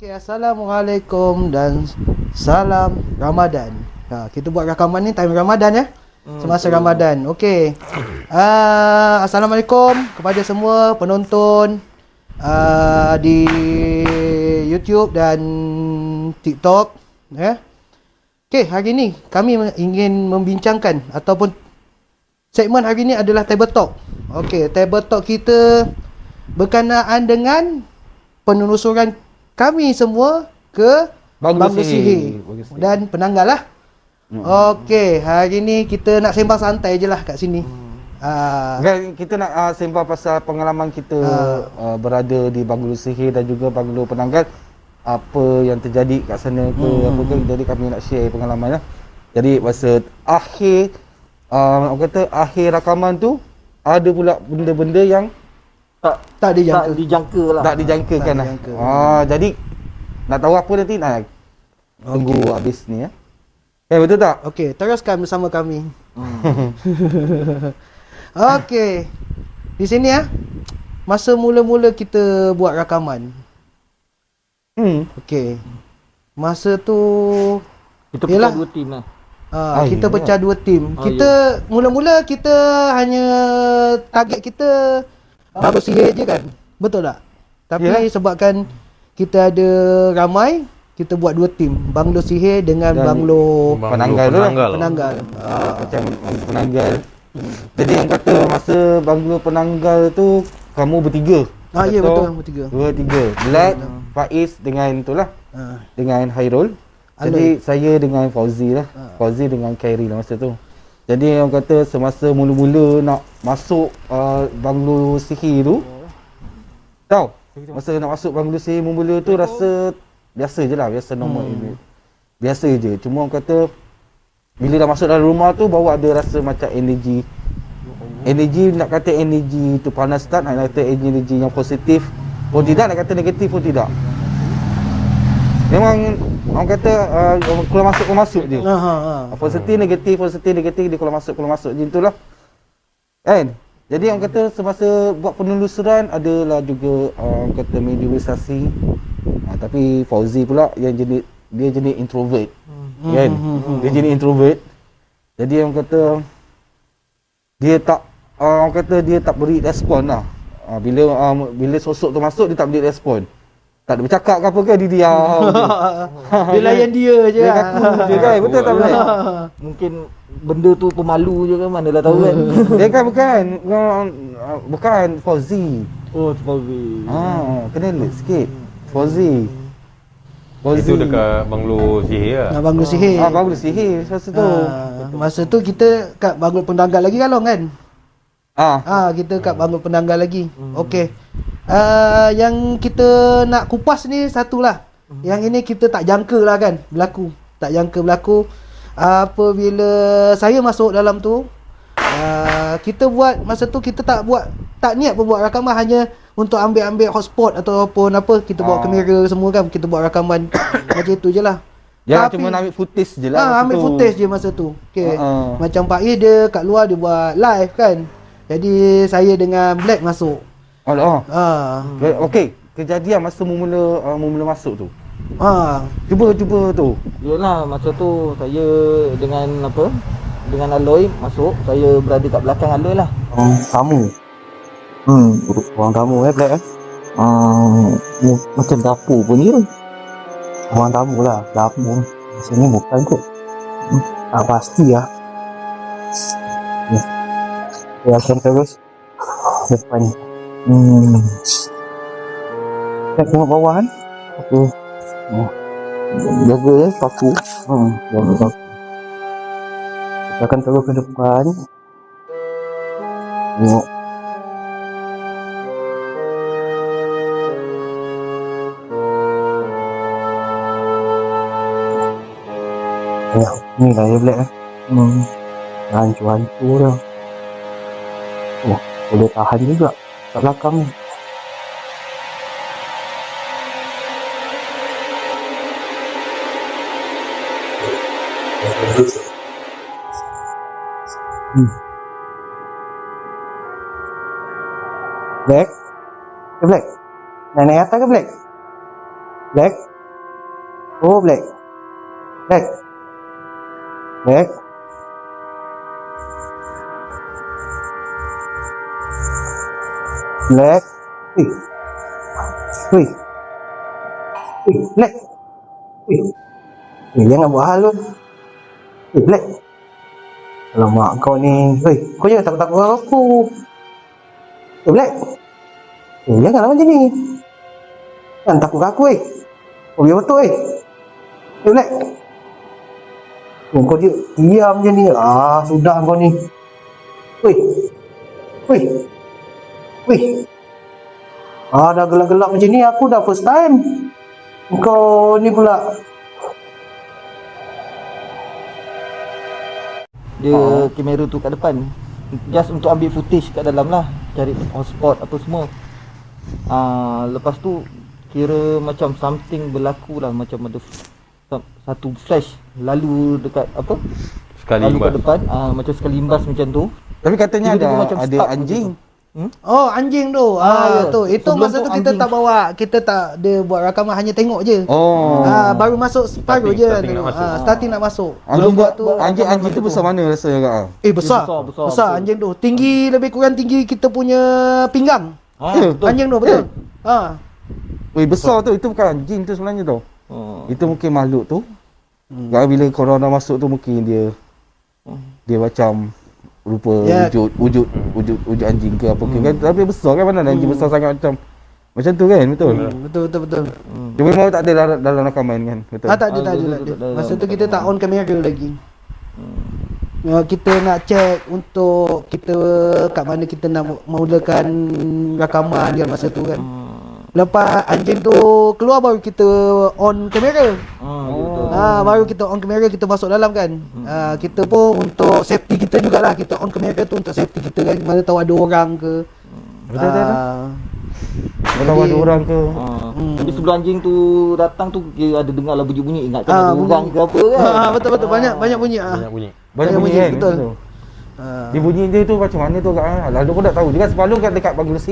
Okey, Assalamualaikum dan salam Ramadan. Kita buat rakaman ni time Ramadan ya. Semasa Ramadan. Okey. Assalamualaikum kepada semua penonton di YouTube dan TikTok ya. Okey, hari ni kami ingin membincangkan ataupun segmen hari ni adalah Table Talk. Okey, Table Talk kita berkenaan dengan penelusuran kami semua ke Banglo Sihir dan Penanggal lah. Okey, hari ni kita nak sembang santai je lah kat sini. Kita nak sembang pasal pengalaman kita berada di Banglo Sihir dan juga Banglo Penanggal. Apa yang terjadi kat sana ke apa ke. Jadi kami nak share pengalaman lah. Jadi masa akhir akhir rakaman tu ada pula benda-benda yang tak dijangka kan. Jadi nak tahu apa nanti nak tunggu habis ni ya. Betul tak? Okey, teruskan bersama kami. Okey. Di sini ya. Masa mula-mula kita buat rakaman. Okey. Masa tu kita pecah dua tim lah. Kita pecah dua tim. Mula-mula kita hanya target kita Banglo Sihir je kan. Betul tak? Tapi sebabkan kita ada ramai, kita buat dua tim, Banglo Sihir dengan Banglo Penanggal. Macam Penanggal. Jadi yang kata masa Banglo Penanggal tu kamu bertiga. Ya betul, bertiga. Black, Faiz dengan itulah. Dengan Hairul. Jadi saya dengan Fauzi lah. Fauzi dengan Khairi lah masa tu. Jadi orang kata semasa mula-mula nak masuk Banglo Sihir tu, tahu? Masa nak masuk Banglo Sihir mula tu rasa biasa je lah, biasa normal ini. Biasa je. Cuma orang kata bila dah masuk dalam rumah tu bawa ada rasa macam energi. Energi nak kata energi tu panas tak, nak kata energi yang positif pun tidak, nak kata negatif pun tidak. Memang orang kata keluar masuk je. Positif negatif dia keluar masuk je itulah. Kan? Jadi orang kata semasa buat penelusuran adalah juga orang kata medialisasi. Tapi Fauzi pula yang jenis introvert. Kan? Dia jenis introvert. Jadi orang kata dia tak beri respon lah. Bila sosok tu masuk dia tak beri respon. Tak ada bercakap ke apa ke, dia diam. Dia layan dia je. Dia kaku je kan, betul tak Black? Mungkin benda tu pemalu je kan, manalah tahu kan. Dia kan bukan Fauzi. Oh, Fauzi. Kena alert sikit. Fauzi. Itu dekat Banglo Sihir lah. Banglo Sihir. Banglo Sihir masa tu. Masa tu kita kat Banglo Penanggal lagi Kalong kan? Kita kat Banglo Penanggal lagi. Okey. Yang kita nak kupas ni satulah. Yang ini kita tak jangka lah kan berlaku. Tak jangka berlaku. Apabila saya masuk dalam tu, kita buat masa tu kita tak niat pun buat rakaman, hanya untuk ambil hotspot ataupun apa, kita bawa kamera semua kan, kita buat rakaman macam itu je lah. Cuma nak ambil footage je lah ambil footage je masa tu. Okey. Macam Pak A dia kat luar dia buat live kan. Jadi saya dengan Black masuk. Okey, kejadian masa mula masuk tu. Cuba tu. Yalah, masa tu saya dengan Aloy masuk, saya berada kat belakang Aloy lah. Kamu. Orang kamu Black macam dapur pun ni. Orang tamu lah, dapur. Sini bukan kot. Tak pasti lah. Ya, akan terus depan. Kita tengok bawah kan. Okey. Jaga paku. Jaga paku. Kita akan terus ke depan. Tengok. Ya, ni lah ya Black hancur-hancur dah. Boleh tahan juga kat belakang ni. Black? Black? Naik atas ke Black? Black? Oh, Black. Black. Black. Black. Wih. Wih. Wih, Black. Wih. Wih, jangan buat hal lu. Wih, Black. Alamak kau ni. Wih, kau jangan takut-takut dengan aku. Wih, Black. Wih, janganlah macam ni. Jangan takut dengan aku, weh. Kau biar betul, weh. Wih, Black. Oh, kau diam je ni. Sudah kau ni. Wih. Wih. Wih. Dah gelap-gelap macam ni. Aku dah first time. Kau ni pula. Dia kamera tu kat depan. Just untuk ambil footage kat dalam lah. Cari hotspot apa semua. Lepas tu kira macam something berlaku lah. Macam ada satu flash lalu dekat apa? Sekali lalu kat imbas. depan. Macam sekali imbas macam tu. Tapi katanya Tiba-tiba ada macam ada stuck anjing. Oh, anjing tu. Ya. Tu. Itu Sebelum masa tu tu kita anjing. tak bawa. Kita tak dia buat rakaman, hanya tengok je. Oh. Baru masuk separuh je. Starting nak masuk. Starting nak masuk. Anjing Buat tu anjing tu besar mana rasa agak? besar. Besar, Besar betul. anjing tu. Tinggi lebih kurang tinggi kita punya pinggang. Betul. Anjing tu betul. Weh, besar tu. Itu bukan anjing tu sebenarnya tau. Itu mungkin makhluk tu. Bila corona masuk tu mungkin dia macam rupa Ya. wujud anjing ke apa ke kan. Tapi besar kan, mana ada anjing besar sangat macam tu kan, betul. Betul. Dia memang tak ada dalam rakaman kan, betul. Tak ada. Masa tu kita tak on kamera lagi. Kita nak check untuk kita kat mana kita nak mulakan rakaman dia masa tu kan. Lepas anjing tu keluar baru kita on kamera. Baru kita on kamera, kita masuk dalam kan. Kita pun untuk safety kita jugalah, kita on kamera tu untuk safety kita kan. Mana tahu ada orang ke. Betul. Kalau ada orang ke. Tapi sebelum anjing tu datang tu dia ada dengar lah bunyi-bunyi, ingatkan ada bunyi. orang ke apa kan. Betul banyak bunyi. Banyak bunyi. Banyak bunyi kan, betul. Dia bunyi dia tu macam mana tu agak. Lalu kau dah tahu juga sebab lu kat dekat Bangladesh.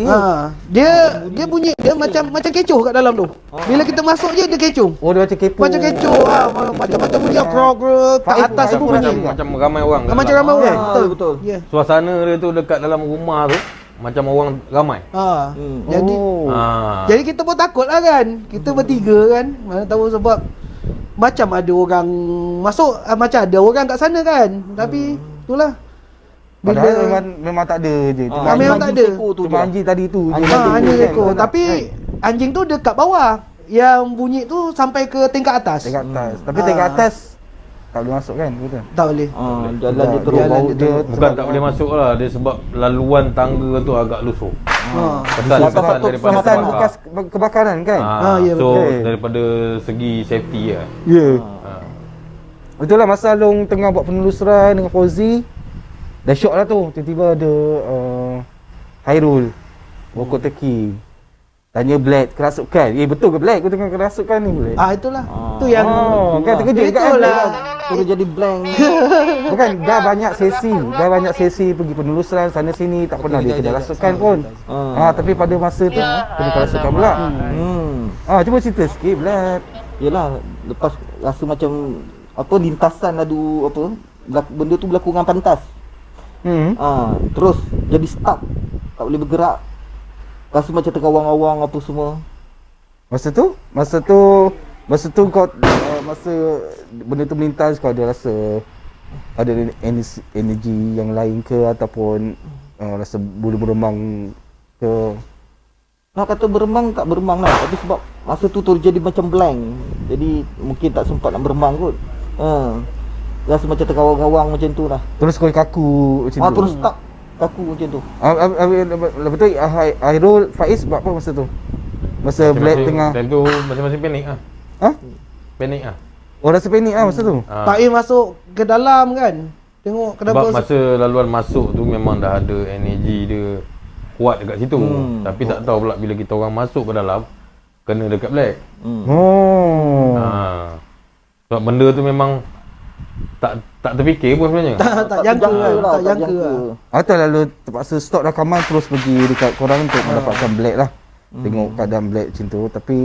Dia bunyi dia macam kecoh kat dalam tu. Bila kita masuk je dia kecoh. Oh, dia macam kepo. Macam kecoh macam bunyi krog kat atas Faiz semua bunyi. Macam ramai orang. kat Macam dalam. ramai orang. Betul. Betul. Ya. Suasana dia tu dekat dalam rumah tu macam orang ramai. Jadi jadi kita pun takut lah kan. Kita bertiga kan. Mana tahu sebab macam ada orang masuk, macam ada orang kat sana kan. Tapi itulah. Padahal memang tak ada je. Memang tak ada. Cuma anjing tadi tu. Anjing ekor. Tapi anjing tu dekat bawah. Yang bunyi tu sampai ke tingkat atas. Tingkat atas. Tapi tingkat atas tak boleh masuk kan, betul? Tak boleh. Jalan dia terus Jalan bau dia dia. Bukan tak boleh masuk lah. Dia sebab laluan tangga tu agak lusuh. Kesan daripada Kesan terbakar. bekas kebakaran kan? ya, So betul. daripada segi safety lah. Ya. Betul lah, masa Long tengah buat penelusuran dengan Fauzi, dah syok lah tu. Tiba-tiba ada Hairul Bokok teki tanya Black kerasukan. Betul ke Black? Kau tengah kerasukan ni Black? Itulah. Tu yang Kan terkejut kan? itulah. Terus jadi blank. Bukan, dah banyak sesi pergi penelusuran sana sini, tak pernah dia kena rasukan pun. Tapi pada masa tu kena kerasukan pula. Cuba cerita sikit Black. Yelah, lepas rasa macam apa lintasan adu apa benda tu berlaku dengan pantas. Terus jadi stuck, tak boleh bergerak. Rasa macam terkawang-awang apa semua. Masa tu kau masa benda tu melintas, kau ada rasa ada energi yang lain ke, ataupun rasa bulu beremang ke? Nak kata beremang tak beremang lah, tapi sebab masa tu jadi macam blank. Jadi mungkin tak sempat nak beremang kot. Rasa macam terkawang-awang macam tu lah. Terus kau kaku macam tu. Terus stuck kaku macam tu. Lepas tu Hairul Faiz buat apa masa tu? Masa Black tengah Time tu masing-masing panik lah. Panik lah. Oh, rasa panik masa tu? Tak payah masuk ke dalam kan. Tengok kenapa Sebab masa laluan masuk tu memang dah ada energi dia kuat dekat situ. Tapi tak tahu pula bila kita orang masuk ke dalam kena dekat Black. Sebab benda tu memang tak terfikir pun sebenarnya. tak jangka lah. Atau lalu terpaksa stop rakaman, terus pergi dekat korang untuk mendapatkan Black lah. Tengok keadaan Black macam tu. Tapi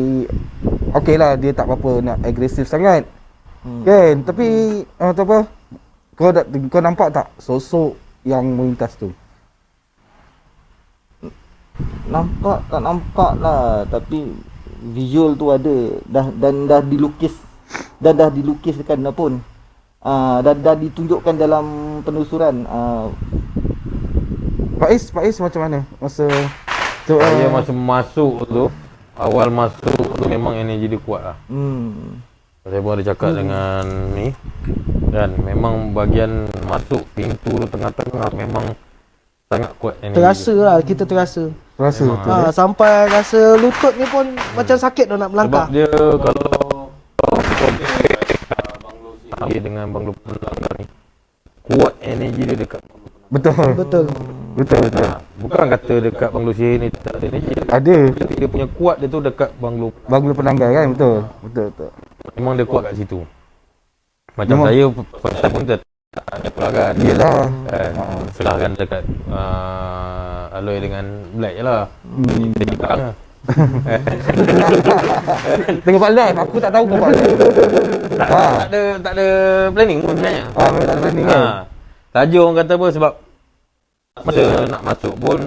okey lah dia tak apa-apa nak agresif sangat. Kan? Tapi tu apa? Kau nampak tak sosok yang melintas tu? Nampak tak nampak lah, tapi visual tu ada dah dilukis dekat mana pun. Dah ditunjukkan dalam penelusuran. Faiz macam mana masa tu? Saya masa masuk tu, awal masuk tu memang energi dia kuat lah. Saya pun ada cakap dengan ni, dan memang bagian masuk pintu tu tengah-tengah memang sangat kuat energi. Terasa lah, kita terasa. Rasa tu. Sampai rasa lutut ni pun macam sakit dah nak melangkah. Sebab dia kalau banglo sihir dengan banglo penanggal ni, kuat energi dia dekat Betul. bukan kata dekat banglo sihir ni tak ada energi. Ada. Dia punya kuat dia tu dekat banglo. Banglo penanggal kan, betul. Memang dia kuat kat situ. Macam saya pasal pun tak ada pelanggan. Yelah. Selahkan dekat alloy dengan black je lah. Dia perang lah. Tengok buat live, aku tak tahu kau buat live. Tak ada planning pun sebenarnya. Memang tak ada planning kan. Saja orang kata apa, sebab masa nak masuk pun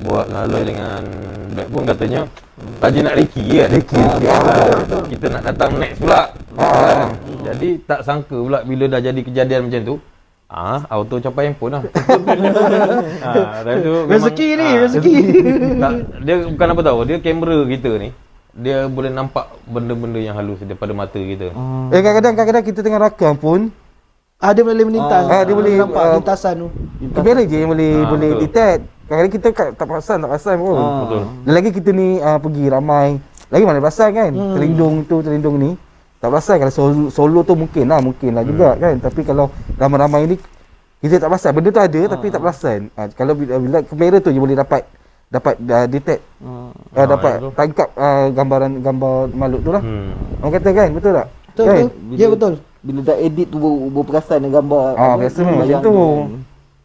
buat alloy dengan black pun katanya Raja nak Ricky kan. Kita nak datang next pula. Jadi tak sangka pula bila dah jadi kejadian macam tu, auto capai handphone lah. Rezeki ni, rezeki. Dia bukan apa tahu, dia kamera kita ni, dia boleh nampak benda-benda yang halus daripada mata kita. Kadang-kadang kita tengah rakam pun Dia boleh melintas. dia boleh nampak lintasan tu. kamera je yang boleh detect. Kadang-kadang kita tak perasan pun. Betul. Dan lagi kita ni pergi ramai. Lagi mana perasan kan? Terlindung ni. Tak perasan kalau solo tu mungkin lah juga kan. Tapi kalau ramai-ramai ni kita tak perasan. Benda tu ada tapi tak perasan. Kalau bila kamera tu je boleh dapat detect. Dapat tangkap gambar makhluk tu lah. Orang kata kan, betul tak? Betul, kan? betul. Ya, betul. Bila dah edit tu berperasan dengan gambar. Biasa memang macam tu.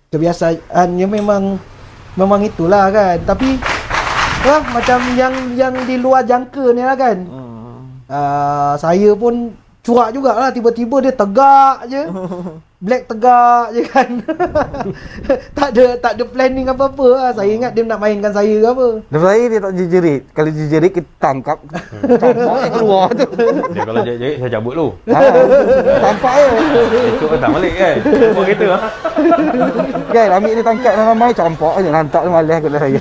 Kebiasaannya memang itulah kan. Tapi macam yang di luar jangka ni lah kan. Saya pun cuak jugalah, tiba-tiba dia tegak je. Black tegak je kan. tak ada planning apa-apa lah. Saya ingat dia nak mainkan saya ke apa. Dan saya dia tak jerit. Kalau jerit kita tangkap. Campak keluar tu. Dia kalau jerit saya cabut dulu. Tampak je. Esok datang balik kan. Buat kereta lah. Kan ambil dia tangkap ramai campak je. Lantak dia malas kat saya.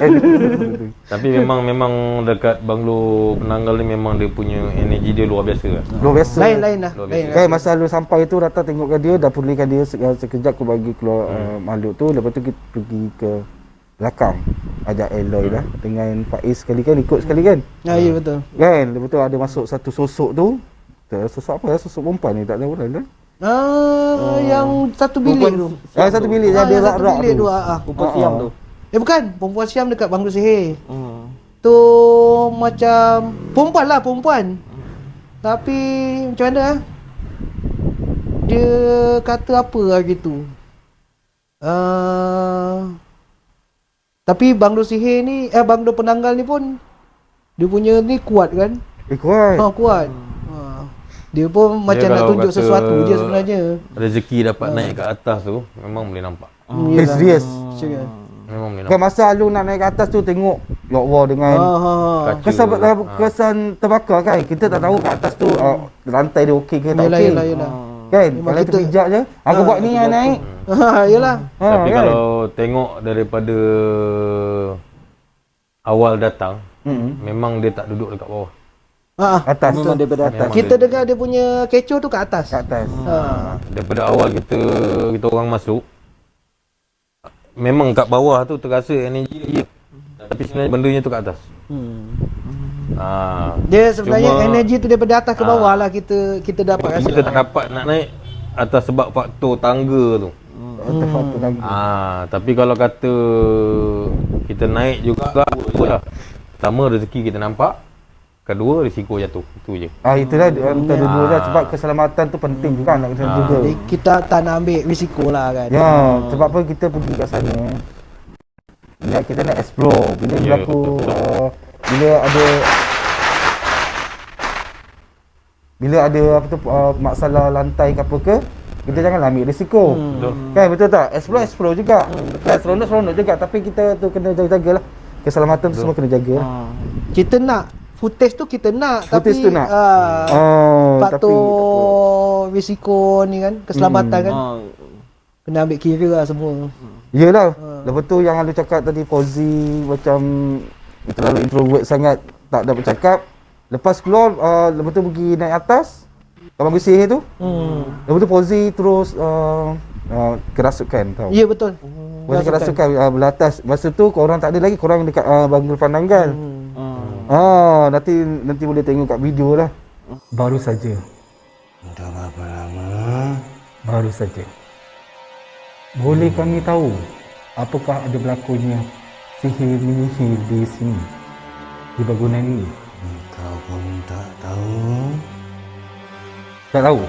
Tapi memang dekat banglo penanggal ni memang dia punya energi dia luar biasa lah. Luar biasa. Lain lah. Luar Lain biasa. Kan masa lu sampai tu datang tengokkan dia, dah pulihkan dia sekejap, aku bagi keluar makhluk tu. Lepas tu kita pergi ke belakang, ajak Aloy lah dengan Faiz sekali kan, ikut sekali kan. Ya, betul. Kan lepas tu ada masuk satu sosok tu. Sosok apa ya? Sosok perempuan ni tak tahu lah. Yang satu bilik tu. Satu bilik ada yang satu rak-rak bilik tu. tu. Rupa siam tu. Bukan, perempuan Siam dekat banglo sihir. Tu macam perempuan. Tapi macam mana dia kata apa lah gitu. Tapi banglo sihir ni, banglo penanggal ni pun dia punya ni kuat kan? Kuat. Kuat. Dia pun macam nak tunjuk sesuatu je sebenarnya. Rezeki dapat naik ke atas tu memang boleh nampak. Serius. Memang boleh Kan nampak. masa lu nak naik ke atas tu tengok ya Allah dengan kesan terbakar kan. Kita tak tahu kat atas tu lantai dia okey ke tak okey. Yelah. Kan Memang kalau kita pijak je, aku buat ni yang naik. Yelah. Tapi kan? kalau tengok daripada awal datang, memang dia tak duduk dekat bawah. Atas. Memang daripada atas. Memang Kita dengar dia punya kecoh tu kat atas. Kat atas. Daripada awal kita orang masuk, memang kat bawah tu terasa energi dia. Tapi sebenarnya bendanya tu kat atas. Dia sebenarnya Cuma- energi tu daripada atas ke bawah lah kita dapat rasa. Kita tak dapat nak naik atas sebab faktor tangga tu. Atas faktor lagi. Tapi kalau kata kita naik juga lah. Pertama rezeki kita nampak, kedua risiko jatuh. Itu je. Itulah antara dua dah sebab keselamatan tu penting kan nak kena juga. Jadi kita tak nak ambil risiko lah kan. Ya, sebab apa kita pergi kat sana. Ya, kita nak explore. Bila Ya, berlaku betul. bila ada bila ada apa tu masalah lantai ke apa ke, kita janganlah ambil risiko. Kan betul tak? Explore juga. Kan seronok juga, tapi kita tu kena jaga-jagalah. Keselamatan tu semua kena jaga. Kita nak footage tu kita nak, Footage tapi tu nak. faktor risiko ni kan, keselamatan kan. Kena ambil kira lah semua. Yelah. Lepas tu yang Alu cakap tadi, Fauzi macam terlalu introvert sangat, tak dapat cakap. Lepas keluar, lepas tu pergi naik atas kat bangku sihir tu. Lepas tu Fauzi terus kerasukan tau. Ya betul. Fauzi kerasukan belah atas. Masa tu korang tak ada lagi, korang dekat bangku pandanggal. Nanti boleh tengok kat video lah. Baru saja. Dah berapa lama? Baru saja. Boleh kami tahu apakah ada berlakunya sihir menyihir di sini, di bangunan ini? Kau pun tak tahu. Tak tahu.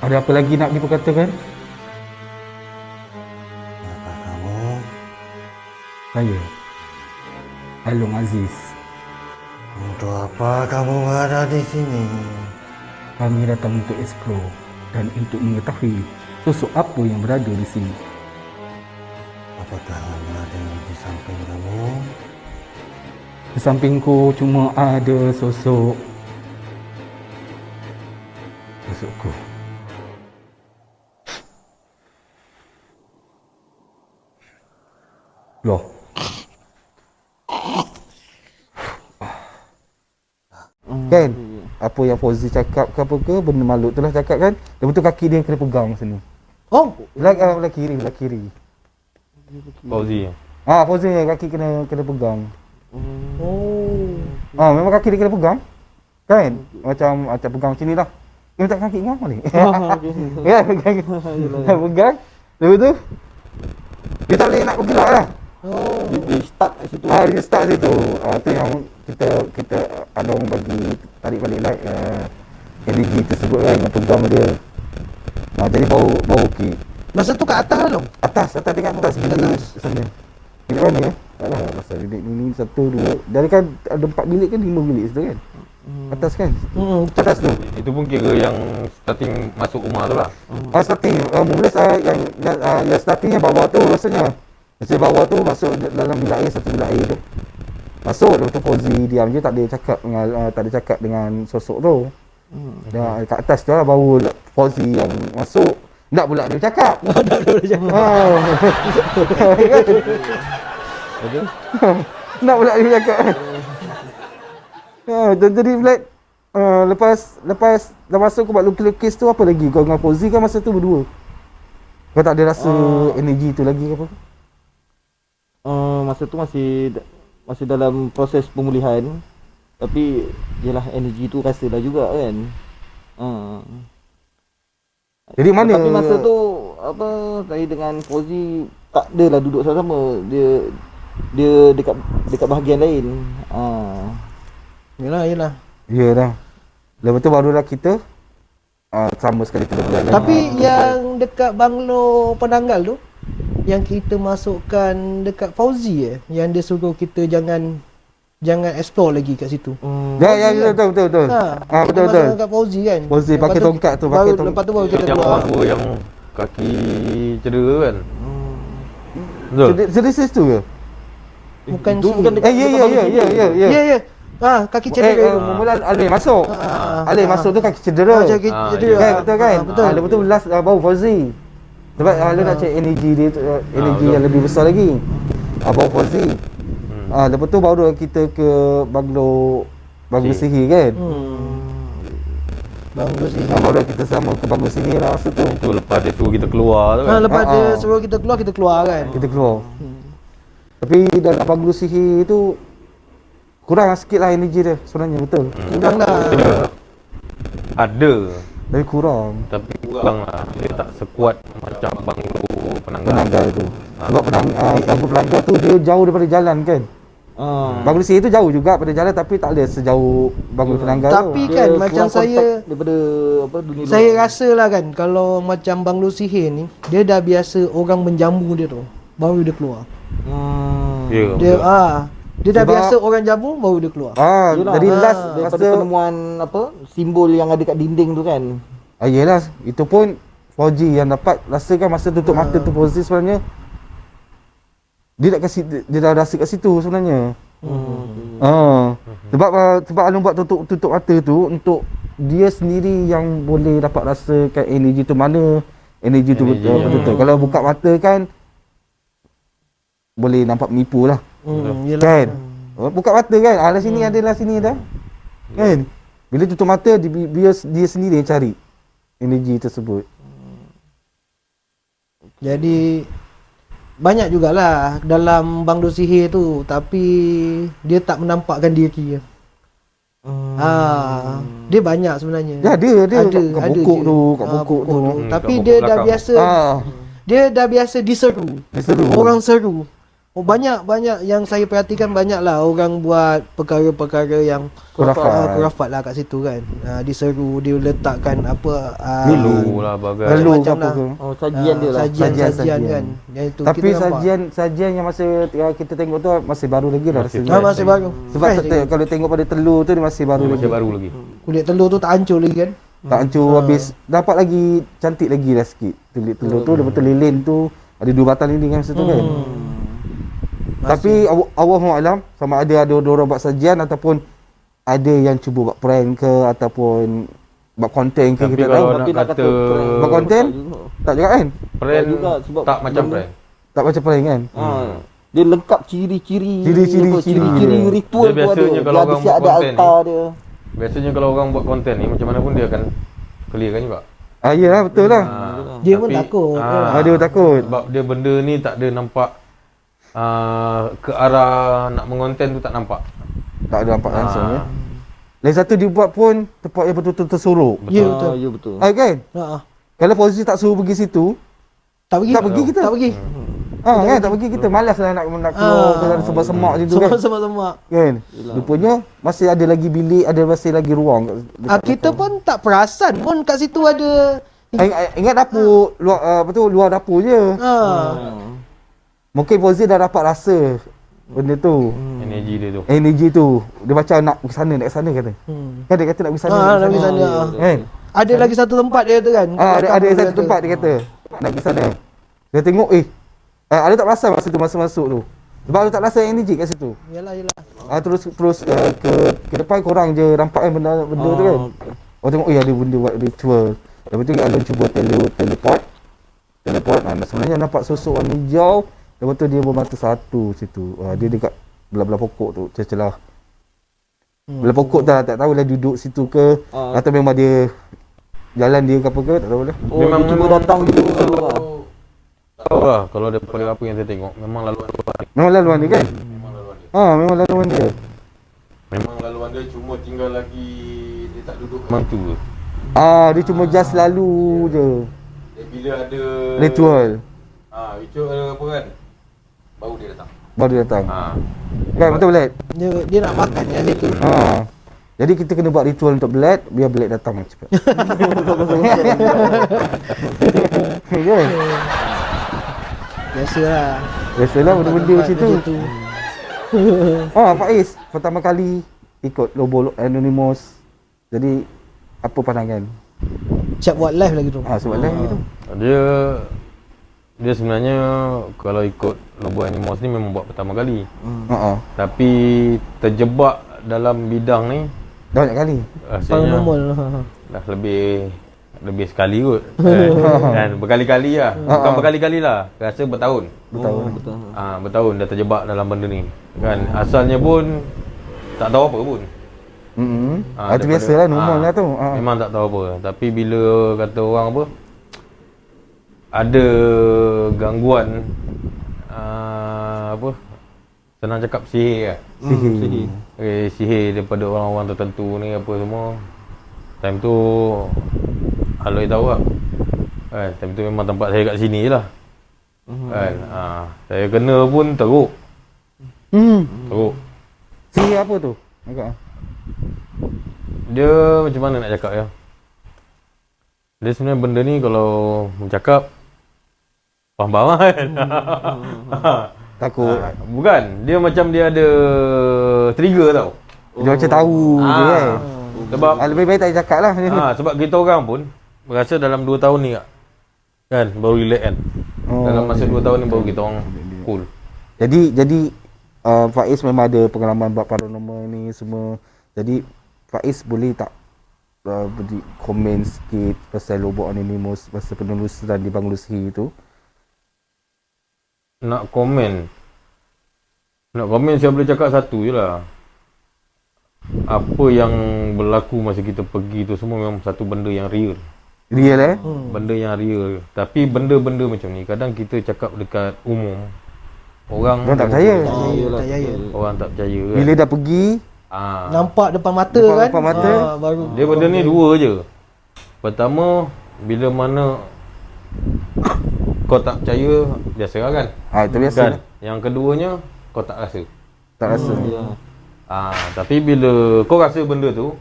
Ada apa lagi nak diperkatakan? Siapa kamu? Saya Alung Aziz. Untuk apa kamu berada di sini? Kami datang untuk explore dan untuk mengetahui sosok apa yang berada di sini. Apakah ada di samping kamu? Di sampingku cuma ada sosokku. Loh. Kan? Apa yang Fauzi cakap ke apa ke, benda makhluk tu lah cakap kan. Lepas tu kaki dia kena pegang sini. Oh, Belah kiri. Fauzi. Fauzi kaki kena pegang. Memang kaki dia kena pegang. Kan? Macam pegang macam ni lah. Dia minta kaki kau balik. Ya, pegang. Lepas tu dia tak boleh nak bergerak lah. Dia stuck kat situ. Dia start situ. Tu yang kita ada orang bagi tarik balik like energy tersebut kan, yang pegang dia. Jadi bau okey. masa tu kat atas tu. Atas tingkat atas sana. Bilik mana ya? Alah, pasal bilik ni 1 2. Dari kan ada 4 bilik kan, 5 bilik situ kan. Atas kan? Atas tu. Itu pun kira yang starting masuk rumah tu lah. Starting mula yang startingnya bawah tu rasanya. Macam bawah tu masuk dalam bilik air, satu bilik air tu. Masuk, lepas tu Fauzi diam je, tak ada cakap dengan sosok tu. Dan kat atas tu lah baru Fauzi yang masuk. Tak pula dia cakap. Tak boleh cakap. Nak pula dia cakap. Dan jadi Vlad, lepas dah masuk kau buat lukis tu, apa lagi? Kau dengan Fauzi kan masa tu berdua. Kau tak ada rasa energi tu lagi ke apa? Masa tu masih dalam proses pemulihan. Tapi yelah, energi tu rasalah juga kan. Jadi mana? Tapi masa tu saya dengan Fauzi tak adalah duduk sama-sama. Dia dekat bahagian lain. Yelah. Ya dah. Lepas tu barulah kita sama sekali kita berjalan. Tapi yang dekat banglo penanggal tu, yang kita masukkan dekat Fauzi yang dia suruh kita jangan explore lagi kat situ. Ya, betul. Betul. Masukkan kat Fauzi kan. Fauzi Lepas pakai tu, tongkat tu, lepas tu baru kita Yang keluar. orang yang kaki cedera kan. Betul. Sedih tu ke? Bukan dekat Ya. Kaki cedera. Mula Alif masuk. Alif masuk tu kaki cedera. Kaki cedera. Kan, betul kan? Betul. Lepas tu last baru Fauzi. Sebab lu nak cek energi dia tu, energi yang lebih besar lagi. Baru Fauzi. Lepas tu baru kita ke banglo sihir kan. Banglo sihir. Baru kita sama ke banglo sihir lah masa tu. Tu lepas dia suruh kita keluar tu kan. Lepas dia suruh kita keluar kan. Kita keluar. Tapi dalam banglo sihir tu kurang sikit lah energi dia sebenarnya, betul. Kurang lah. Ada. Tapi kurang. Tapi kurang lah. Dia tak sekuat macam banglo penanggal. Penanggal tu. Sebab banglo penanggal tu dia jauh daripada jalan kan. Banglo sihir tu jauh juga pada jalan, tapi tak ada sejauh banglo penanggal tu. Tapi kan macam saya daripada dunia saya rasa lah kan, kalau macam banglo sihir ni, dia dah biasa orang menjamu dia tu, baru dia keluar. Ya. Dia Dia dah Sebab- biasa orang jamu baru dia keluar. Yelah, Jadi last daripada masa penemuan apa simbol yang ada kat dinding tu kan. yelah, itu pun Fauzi yang dapat rasakan masa tutup mata tu. Fauzi sebenarnya dia dah rasa kat situ sebenarnya. Sebab Alung buat tutup mata tu untuk dia sendiri yang boleh dapat rasakan energi tu mana, energi tu betul. Kalau buka mata kan boleh nampak menipu lah. Yelah. Kan? Buka mata kan, lah sini adalah sini dah. Kan? Bila tutup mata dia sendiri yang cari energi tersebut. Jadi banyak jugalah dalam bangdu sihir tu, tapi dia tak menampakkan diri dia. Dia banyak sebenarnya. Dia ada kat ada bokok je. tu, kat bokok tu. Tapi kat dia bokok dah belakang. biasa dia dah biasa diseru. Orang seru. Banyak yang saya perhatikan, banyaklah orang buat perkara-perkara yang kurafat lah kat situ kan. Diseru, dia letakkan apa Dulu lah bagai. Lalu macam apa lah. ke? Sajian dia lah. Sajian kan. Yang itu Tapi kita nampak. sajian yang masa kita tengok tu masih baru lagi lah rasanya. Masih baru. Sebab Fresh lagi. kalau tengok pada telur tu dia masih baru lagi. Macam baru lagi. Kulit telur tu tak hancur lagi kan. Tak hancur habis. Dapat lagi cantik lagi lah sikit. Telur tu dia betul lilin tu ada 2 batang lilin kan masa tu kan. Tapi Allahualam sama ada orang buat sajian ataupun ada yang cuba buat prank ke ataupun buat konten ke, Tapi kita kalau tahu. nak Tapi nak kata Buat konten? Tak juga kan? prank juga, sebab tak macam benda- prank. Tak macam prank kan? Dia lengkap ciri-ciri Ciri-ciri ritual Dia biasanya kalau orang siap buat ada konten altar dia. Biasanya kalau orang buat konten ni macam mana pun dia akan clearkan juga. Yalah betul lah. Dia pun takut. Dia takut. Sebab dia benda ni tak ada nampak ke arah nak mengonten tu tak nampak. Tak ada nampak langsung ya. Lagi satu dia buat pun tempat yang betul-betul tersorok. Ya betul. Ya betul. Kan? Kalau Fauzi tak suruh pergi situ, Tak pergi. tak pergi kita. Tak pergi. Kan tak pergi kita malas lah nak keluar ke dalam semak-semak situ kan. Semak-semak. Kan? Rupanya masih ada lagi bilik, masih lagi ruang. Kita pun tak perasan pun kat situ ada. Ingat dapur luar dapur je. Mungkin Fauzi dah dapat rasa benda tu. Energi tu. Dia macam nak pergi sana, nak ke sana kata. Kan dia kata nak pergi sana. Nak pergi sana. Kan? Ada lagi satu tempat dia kata kan. Ada satu tempat dia kata nak pergi sana. Dia tengok ada tak perasan masa tu masa masuk tu. Sebab dia tak rasa energi kat situ. Yalah. Terus ke depan korang je nampak kan benda tu kan. Orang tengok ada benda buat ritual. Lepas tu Alun cuba teleport. Sebenarnya nampak sosok warna hijau. Lepas tu dia bermata satu situ. Dia dekat belah-belah pokok tu, celah. Belah pokok tak tahulah duduk situ ke atau memang dia jalan dia ke apa ke, tak tahulah. Memang cuba datang gitu lah. Tahu lah kalau daripada apa yang saya tengok memang laluan dia. Memang laluan dia kan? Memang laluan dia. Memang laluan dia cuma tinggal lagi dia tak duduk memang tu je. Dia cuma just lalu je. Bila ada Ritual. ritual ada apa kan? Baru dia datang. Baru dia datang. Kan betul Blad? Dia nak makan kat situ. Jadi kita kena buat ritual untuk Blad biar Blad datang cepat. Kan? Biasalah benda-benda macam tu. Faiz pertama kali ikut Lobo Anonymous. Jadi apa pandangan? Siap buat live lagi tu. Sebab live gitu. Dia sebenarnya kalau ikut Lobo Anonymous ni memang buat pertama kali. Tapi terjebak dalam bidang ni dah banyak kali. Rasanya dah lebih sekali kot. Kan berkali-kali lah. Bukan berkali-kali lah. Rasa bertahun. Bertahun dah terjebak dalam benda ni. Kan asalnya pun tak tahu apa pun. Itu biasalah normal lah tu. Memang tak tahu apa. Tapi bila kata orang apa ada gangguan senang cakap sihir lah. Sihir daripada orang-orang tertentu ni apa semua. Time tu Aloy tahu lah. Time tu memang tempat saya kat sini je lah. Saya kena pun teruk. Teruk. Sihir apa tu? Dia macam mana nak cakap ya? Dia sebenarnya benda ni kalau bercakap faham kan? Takut. Bukan, dia macam dia ada trigger tau. Dia macam tahu je kan. Sebab Lebih baik tak payah cakap lah. sebab kita orang pun rasa dalam 2 tahun ni kan baru relax kan. Dalam masa 2 tahun ni baru kita orang cool. Jadi Faiz memang ada pengalaman buat paranormal ni semua. Jadi Faiz boleh tak beri komen sikit pasal Lubuk Anonymous, pasal penelusuran di Banglo Sihir tu? Nak komen saya boleh cakap satu je lah. Apa yang berlaku masa kita pergi tu semua memang satu benda yang real. Real Benda yang real. Tapi benda-benda macam ni kadang kita cakap dekat umum, orang tak percaya. Tak percaya. Orang tak percaya kan. Bila dah pergi, Nampak depan mata Depan- kan. depan mata. Baru. Dia benda ni dua je. Pertama, bila mana kau tak percaya, biasa lah kan. itu biasa Kan? lah. Yang keduanya, kau tak rasa. Tak rasa. Tapi bila kau rasa benda tu,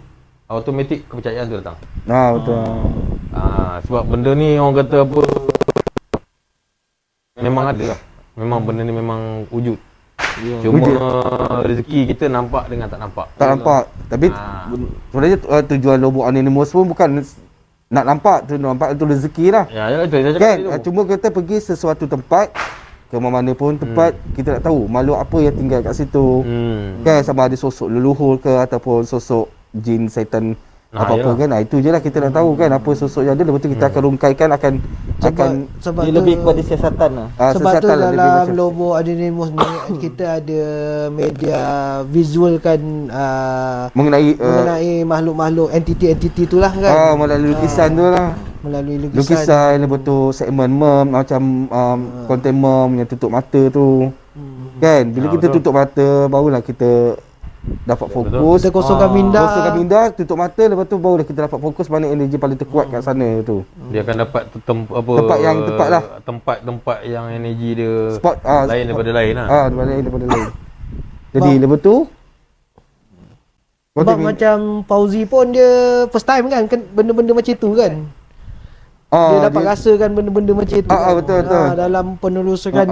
automatik kepercayaan tu datang. Betul. Sebab benda ni orang kata apa, memang ada lah. Memang benda ni memang wujud. Cuma rezeki kita nampak dengan tak nampak. Tak nampak. Tapi sebenarnya tujuan Lubuk Anonymous pun bukan nak nampak tu rezeki lah. Ya, yalah, saya cakap Kan? tadi tu. Cuma kita pergi sesuatu tempat, ke mana pun tempat, kita nak tahu makhluk apa yang tinggal kat situ. Kan, sama ada sosok leluhur ke ataupun sosok jin, syaitan, apa-apa yalah. kan. Itu je lah kita nak tahu kan apa sosok yang ada. Lepas tu kita akan rungkaikan, akan Sebab Dia tu, lebih kepada siasatan lah. sebab tu siasatan lah, lebih dalam macam- Lubuk Anonymous ni kita ada media visualkan mengenai makhluk-makhluk entiti tu lah kan. melalui lukisan tu lah. Melalui Lukisan, lepas tu segmen mem, macam konten mem yang tutup mata tu. Kan, bila kita betul. tutup mata, barulah kita dapat fokus. Kita kosongkan minda. Kosongkan minda, tutup mata, lepas tu barulah kita dapat fokus mana energi paling terkuat kat sana tu. Dia akan dapat Tempat yang tepat lah. Tempat yang energi dia Spot lain daripada lain lah. daripada lain. Jadi lepas tu Sebab macam Fauzi pun dia first time kan benda-benda macam tu kan. Dia dapat rasakan benda-benda macam tu. betul. Dalam penelusuran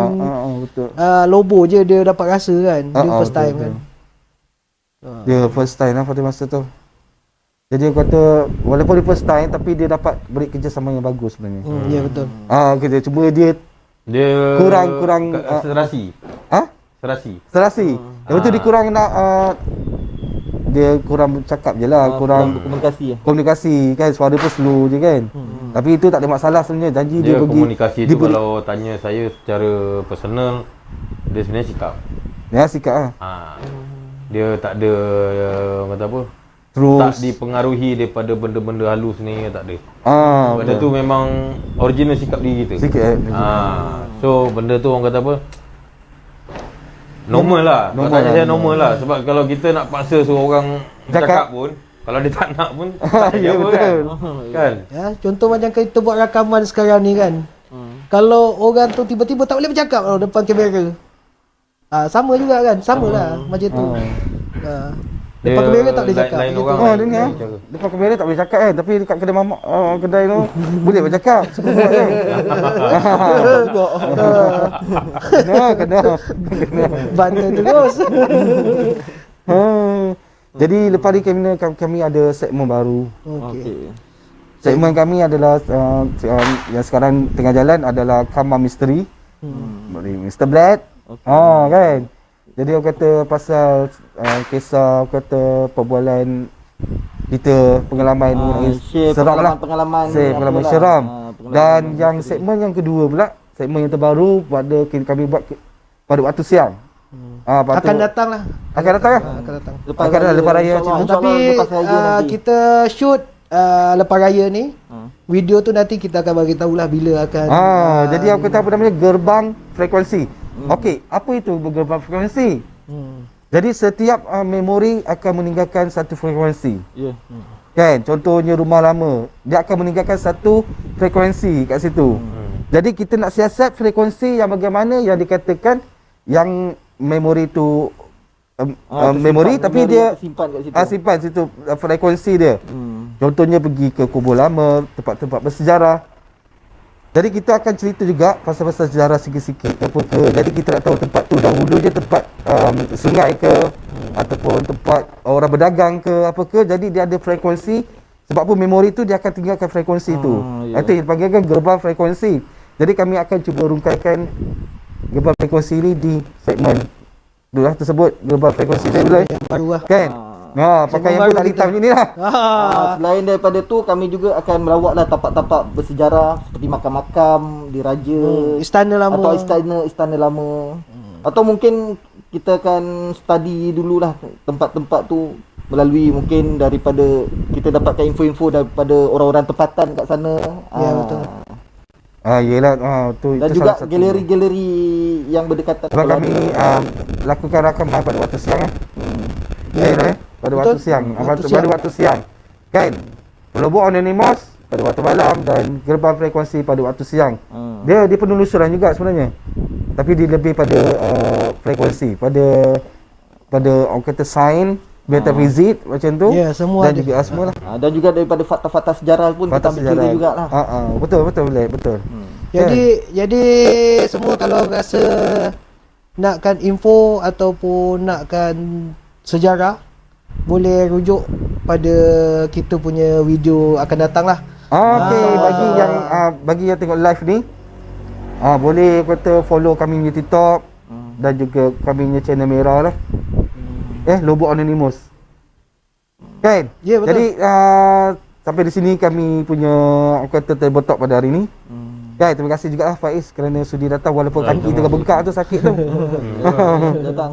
betul. Lobo je dia dapat rasa kan. Dia first betul, time betul. kan. Dia first time lah pada masa tu. Jadi aku kata walaupun dia first time tapi dia dapat beri kerjasama yang bagus sebenarnya. Ya betul. Kita cuma dia kurang serasi. Serasi. serasi. Lepas tu dia kurang nak dia kurang bercakap je lah, kurang komunikasi kan, suara pun slow je kan. Tapi itu tak ada masalah sebenarnya. Janji dia pergi Komunikasi tu kalau tanya saya secara personal, dia sebenarnya sikap. ya sikap lah. Dia tak ada kata apa? Terus Tak dipengaruhi daripada benda-benda halus ni, tak ada. Benda betul. tu memang original sikap diri kita. Sikit So benda tu orang kata apa? Normal lah. Kalau tanya saya normal lah. Sebab kalau kita nak paksa suruh orang cakap pun, kalau dia tak nak pun tak Ya, apa betul. kan? Ya, contoh macam kita buat rakaman sekarang ni kan. Kalau orang tu tiba-tiba tak boleh bercakap depan kamera. Sama juga kan? Samalah macam tu. Depan kamera tak boleh cakap. Lain Macam orang tu. Dia ni depan kamera tak boleh cakap kan, tapi dekat kedai mamak kedai tu boleh bercakap. Suka buat kan. Kena. Bantu terus. Jadi lepas ni kami ada segmen baru. Okey. Segmen kami adalah yang sekarang tengah jalan adalah Kamar Misteri. Mr. Black. Kan. Jadi orang kata pasal kisah, orang kata perbualan kita, pengalaman seram lah. Pengalaman seram. Dan yang segmen yang kedua pula, segmen yang terbaru kami buat pada waktu siang. Akan datang lah. Akan datang lah. Akan datang. Lepas raya. Tapi kita shoot lepas raya ni. Video tu nanti kita akan bagi tahulah bila akan. Jadi aku kata apa namanya, gerbang frekuensi. Okey, apa itu gerbang frekuensi? Jadi setiap memori akan meninggalkan satu frekuensi. Kan, contohnya rumah lama, dia akan meninggalkan satu frekuensi kat situ. Jadi kita nak siasat frekuensi yang bagaimana yang dikatakan yang memori tu memori tapi dia simpan kat situ. simpan situ frekuensi dia. Contohnya pergi ke kubur lama, tempat-tempat bersejarah. Jadi kita akan cerita juga pasal-pasal sejarah sikit-sikit apa ke. Jadi kita nak tahu tempat tu dahulu je tempat sungai ke ataupun tempat orang berdagang ke apa ke. Jadi dia ada frekuensi. Sebab apa memori tu dia akan tinggalkan frekuensi tu. Itu yang dipanggilkan gerbang frekuensi. Jadi kami akan cuba rungkaikan gerbang frekuensi ni di segmen itulah tersebut, gerbang frekuensi segmen baru lah. kan. Pakai yang pun tak hitam ni lah. Selain daripada tu, kami juga akan melawatlah tapak-tapak bersejarah seperti makam-makam diraja, Istana lama. atau istana lama. Atau mungkin kita akan study dululah tempat-tempat tu melalui mungkin daripada kita dapatkan info-info daripada orang-orang tempatan kat sana. Ya, betul. Yelah, tu Dan itu juga salah satu. galeri-galeri yang berdekatan. Sebab kami lakukan rakaman pada waktu siang pada Betul. waktu siang. Pada waktu siang. Kan? Lubuk Anonymous pada waktu malam dan gerbang frekuensi pada waktu siang. Dia penelusuran juga sebenarnya. Tapi dia lebih pada frekuensi, pada orang kata sign, metafizik macam tu. Ya, semua dan ada. juga semua lah. Dan juga daripada fakta-fakta sejarah pun Fakta kita ambil kira jugalah. Betul. Jadi semua kalau rasa nakkan info ataupun nakkan sejarah, boleh rujuk pada kita punya video akan datang lah. Okey, bagi yang tengok live ni, boleh kata follow kami punya TikTok dan juga kami punya channel merah lah. Lubuk Anonymous. Kan? Ya, betul. Jadi sampai di sini kami punya orang kata table talk pada hari ni. Kan, terima kasih juga lah Faiz kerana sudi datang walaupun kaki tengah bengkak tu sakit tu. Datang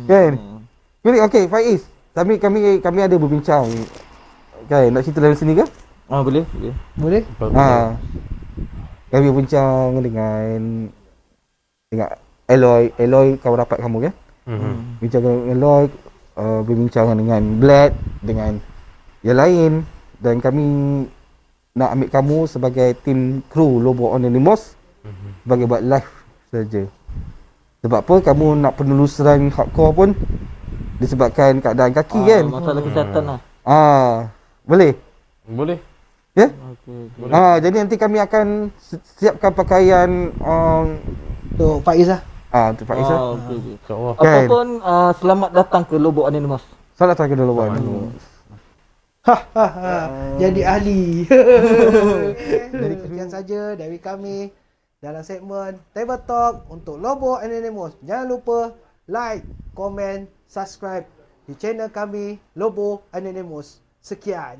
Kan? Okey, Faiz. Kami ada berbincang. Kan, nak cerita dari sini ke? Boleh. Kami berbincang dengan Eloy kawan rapat kamu kan? Bincang dengan Eloy, berbincang dengan Blad, dengan yang lain, dan kami nak ambil kamu sebagai tim kru Lubuk Anonymous sebagai buat live saja. Sebab apa kamu nak penelusuran hardcore pun disebabkan keadaan kaki kan? Masalah kesihatan lah. Boleh? Boleh. Ya? Okay. Jadi nanti kami akan siapkan pakaian Untuk Faiz lah. untuk Faiz lah. Okay. InsyaAllah. Kan? Ataupun selamat datang ke Lubuk Anonymous. Salah tak kena lupa. Jadi ahli. Jadi sekian saja dari kami dalam segmen Table Talk untuk Lubuk Anonymous. Jangan lupa like, komen, subscribe di channel kami Lubuk Anonymous. Sekian.